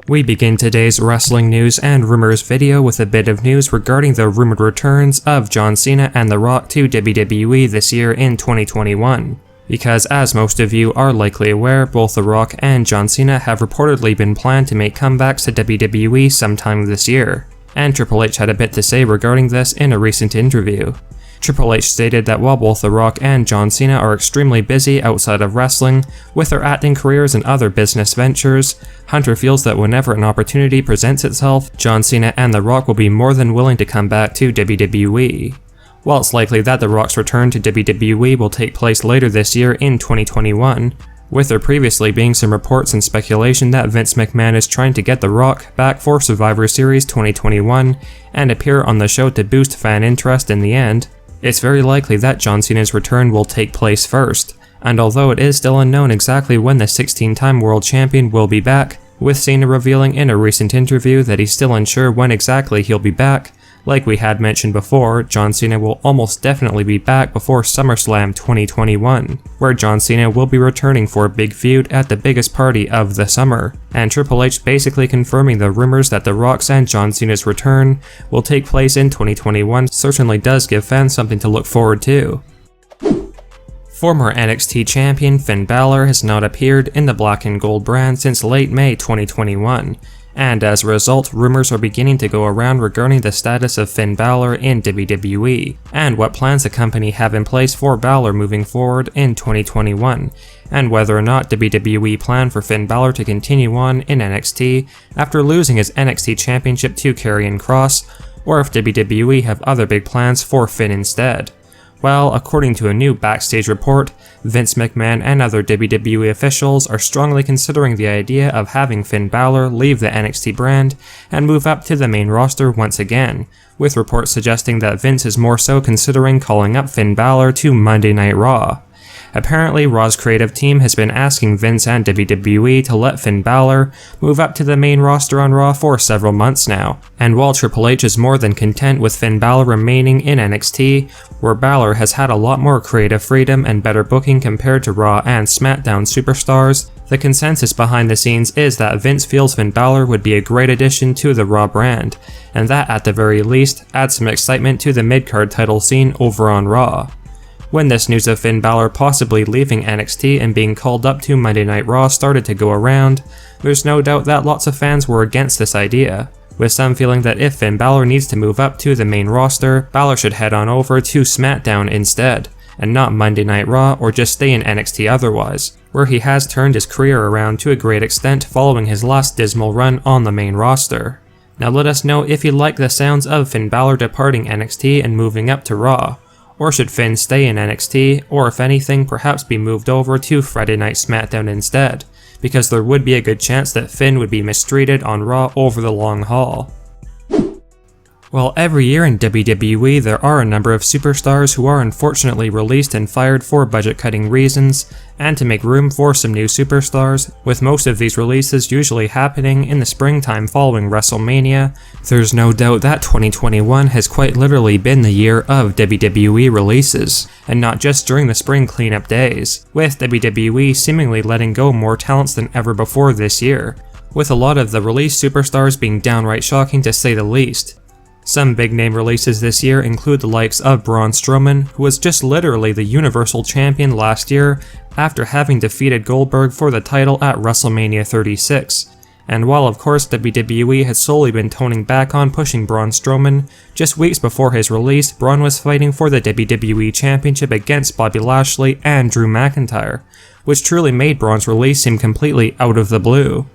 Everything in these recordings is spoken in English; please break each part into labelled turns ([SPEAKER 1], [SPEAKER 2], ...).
[SPEAKER 1] We begin today's wrestling news and rumors video with a bit of news regarding the rumored returns of John Cena and The Rock to WWE this year in 2021. Because as most of you are likely aware, both The Rock and John Cena have reportedly been planned to make comebacks to WWE sometime this year, and Triple H had a bit to say regarding this in a recent interview. Triple H stated that while both The Rock and John Cena are extremely busy outside of wrestling, with their acting careers and other business ventures, Hunter feels that whenever an opportunity presents itself, John Cena and The Rock will be more than willing to come back to WWE. While it's likely that The Rock's return to WWE will take place later this year in 2021, with there previously being some reports and speculation that Vince McMahon is trying to get The Rock back for Survivor Series 2021 and appear on the show to boost fan interest in the end, it's very likely that John Cena's return will take place first, and although it is still unknown exactly when the 16-time world champion will be back, with Cena revealing in a recent interview that he's still unsure when exactly he'll be back, like we had mentioned before, John Cena will almost definitely be back before SummerSlam 2021, where John Cena will be returning for a big feud at the biggest party of the summer, and Triple H basically confirming the rumors that The Rock's and John Cena's return will take place in 2021 certainly does give fans something to look forward to. Former NXT champion Finn Balor has not appeared in the black and gold brand since late May 2021. And as a result, rumors are beginning to go around regarding the status of Finn Balor in WWE, and what plans the company have in place for Balor moving forward in 2021, and whether or not WWE plan for Finn Balor to continue on in NXT after losing his NXT Championship to Karrion Kross, or if WWE have other big plans for Finn instead. Well, according to a new backstage report, Vince McMahon and other WWE officials are strongly considering the idea of having Finn Balor leave the NXT brand and move up to the main roster once again, with reports suggesting that Vince is more so considering calling up Finn Balor to Monday Night Raw. Apparently, Raw's creative team has been asking Vince and WWE to let Finn Balor move up to the main roster on Raw for several months now, and while Triple H is more than content with Finn Balor remaining in NXT, where Balor has had a lot more creative freedom and better booking compared to Raw and SmackDown superstars, the consensus behind the scenes is that Vince feels Finn Balor would be a great addition to the Raw brand, and that at the very least adds some excitement to the mid-card title scene over on Raw. When this news of Finn Balor possibly leaving NXT and being called up to Monday Night Raw started to go around, there's no doubt that lots of fans were against this idea, with some feeling that if Finn Balor needs to move up to the main roster, Balor should head on over to SmackDown instead, and not Monday Night Raw or just stay in NXT otherwise, where he has turned his career around to a great extent following his last dismal run on the main roster. Now let us know if you like the sounds of Finn Balor departing NXT and moving up to Raw. Or should Finn stay in NXT, or if anything, perhaps be moved over to Friday Night SmackDown instead, because there would be a good chance that Finn would be mistreated on Raw over the long haul. Well, every year in WWE there are a number of superstars who are unfortunately released and fired for budget-cutting reasons, and to make room for some new superstars, with most of these releases usually happening in the springtime following WrestleMania, there's no doubt that 2021 has quite literally been the year of WWE releases, and not just during the spring cleanup days, with WWE seemingly letting go more talents than ever before this year, with a lot of the released superstars being downright shocking to say the least. Some big name releases this year include the likes of Braun Strowman, who was just literally the Universal Champion last year after having defeated Goldberg for the title at WrestleMania 36. And while of course WWE had slowly been toning back on pushing Braun Strowman, just weeks before his release, Braun was fighting for the WWE Championship against Bobby Lashley and Drew McIntyre, which truly made Braun's release seem completely out of the blue.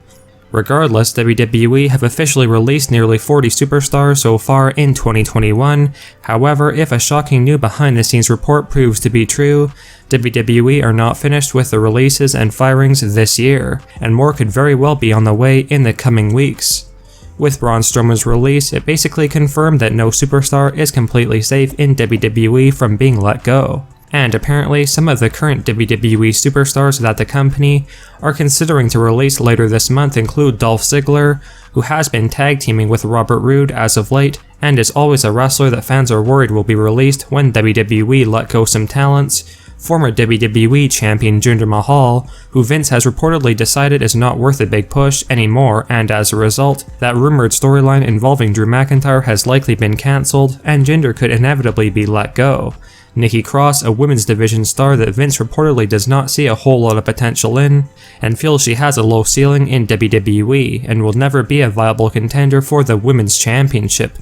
[SPEAKER 1] Regardless, WWE have officially released nearly 40 superstars so far in 2021, however, if a shocking new behind-the-scenes report proves to be true, WWE are not finished with the releases and firings this year, and more could very well be on the way in the coming weeks. With Braun Strowman's release, it basically confirmed that no superstar is completely safe in WWE from being let go. And apparently, some of the current WWE superstars that the company are considering to release later this month include Dolph Ziggler, who has been tag teaming with Robert Roode as of late, and is always a wrestler that fans are worried will be released when WWE let go some talents, former WWE champion Jinder Mahal, who Vince has reportedly decided is not worth a big push anymore, and as a result, that rumored storyline involving Drew McIntyre has likely been cancelled, and Jinder could inevitably be let go. Nikki Cross, a women's division star that Vince reportedly does not see a whole lot of potential in, and feels she has a low ceiling in WWE, and will never be a viable contender for the Women's Championship.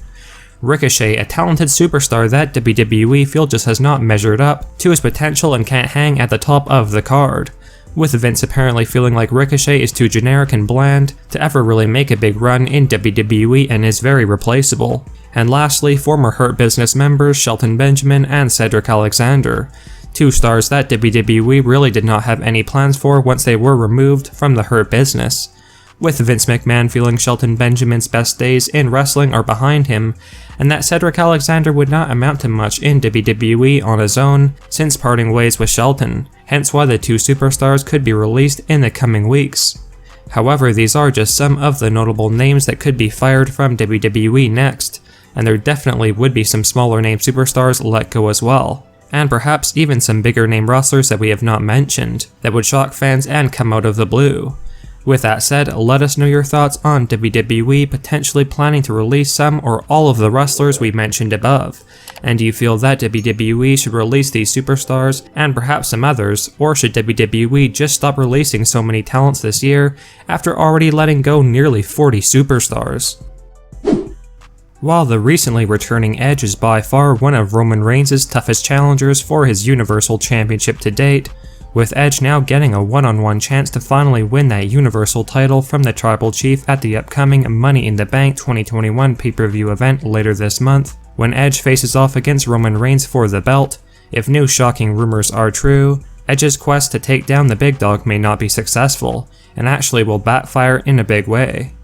[SPEAKER 1] Ricochet, a talented superstar that WWE feel just has not measured up to his potential and can't hang at the top of the card, with Vince apparently feeling like Ricochet is too generic and bland to ever really make a big run in WWE and is very replaceable. And lastly, former Hurt Business members Shelton Benjamin and Cedric Alexander, two stars that WWE really did not have any plans for once they were removed from the Hurt Business, with Vince McMahon feeling Shelton Benjamin's best days in wrestling are behind him, and that Cedric Alexander would not amount to much in WWE on his own since parting ways with Shelton, hence why the two superstars could be released in the coming weeks. However, these are just some of the notable names that could be fired from WWE next, and there definitely would be some smaller name superstars let go as well, and perhaps even some bigger name wrestlers that we have not mentioned, that would shock fans and come out of the blue. With that said, let us know your thoughts on WWE potentially planning to release some or all of the wrestlers we mentioned above, and do you feel that WWE should release these superstars and perhaps some others, or should WWE just stop releasing so many talents this year after already letting go nearly 40 superstars? While the recently returning Edge is by far one of Roman Reigns' toughest challengers for his Universal Championship to date, with Edge now getting a one-on-one chance to finally win that Universal title from the Tribal Chief at the upcoming Money in the Bank 2021 pay-per-view event later this month, when Edge faces off against Roman Reigns for the belt. If no shocking rumors are true, Edge's quest to take down the big dog may not be successful, and actually will backfire in a big way.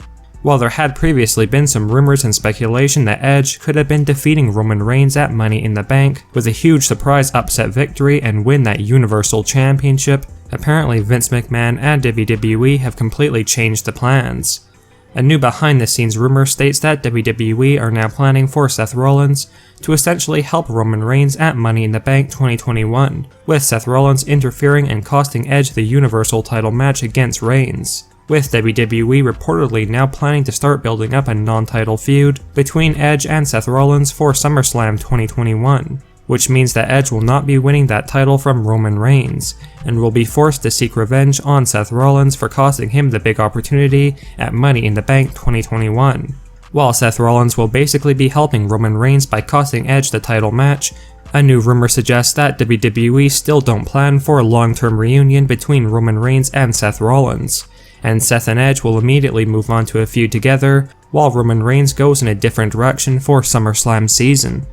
[SPEAKER 1] While there had previously been some rumors and speculation that Edge could have been defeating Roman Reigns at Money in the Bank with a huge surprise upset victory and win that Universal Championship, apparently Vince McMahon and WWE have completely changed the plans. A new behind-the-scenes rumor states that WWE are now planning for Seth Rollins to essentially help Roman Reigns at Money in the Bank 2021, with Seth Rollins interfering and costing Edge the Universal title match against Reigns, with WWE reportedly now planning to start building up a non-title feud between Edge and Seth Rollins for SummerSlam 2021, which means that Edge will not be winning that title from Roman Reigns, and will be forced to seek revenge on Seth Rollins for costing him the big opportunity at Money in the Bank 2021. While Seth Rollins will basically be helping Roman Reigns by costing Edge the title match, a new rumor suggests that WWE still don't plan for a long-term reunion between Roman Reigns and Seth Rollins, and Seth and Edge will immediately move on to a feud together, while Roman Reigns goes in a different direction for SummerSlam season.